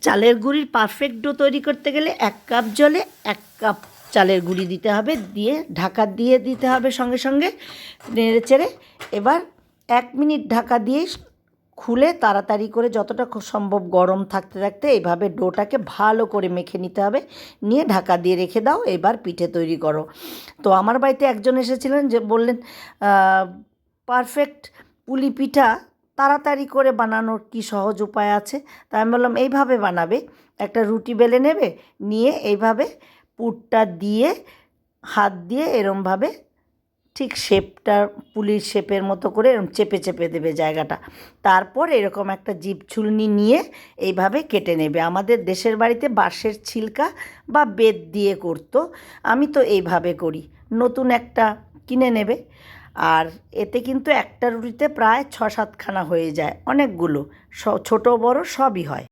চালের গুঁড়ির perfect do তৈরি করতে গেলে 1 কাপ জলে 1 কাপ চালের গুঁড়ি দিতে হবে, দিয়ে ঢাকা দিয়ে দিতে হবে সঙ্গে সঙ্গে নেড়ে চেড়ে। এবার 1 মিনিট ঢাকা দিয়ে খুলে তাড়াতাড়ি করে যতটা সম্ভব গরম থাকতে থাকতে এইভাবে ডোটাকে ভালো করে মেখে নিতে হবে, নিয়ে ঢাকা দিয়ে রেখে দাও। এবার পিঠে তৈরি করো। তো আমার বাড়িতে একজন এসেছিলেন, যে বললেন পারফেক্ট পুলি পিঠা তাড়াতাড়ি করে বানানোর কি সহজ উপায় আছে। তা আমি বললাম এইভাবে বানাবে, একটা রুটি বেলে নেবে, নিয়ে এইভাবে পুরটা দিয়ে হাত দিয়ে এরমভাবে ঠিক শেপটা পুলির শেপের মতো করে এরকম চেপে চেপে দেবে জায়গাটা। তারপর এরকম একটা জিভ ছুলনি নিয়ে এইভাবে কেটে নেবে। আমাদের দেশের বাড়িতে বাঁশের ছিলকা বা বেত দিয়ে করতো, আমি তো এইভাবে করি। নতুন একটা কিনে নেবে, আর এতে কিন্তু একটা রুটিতে প্রায় 6-7 খানা হয়ে যায়, অনেকগুলো, ছোটো বড়ো সবই হয়।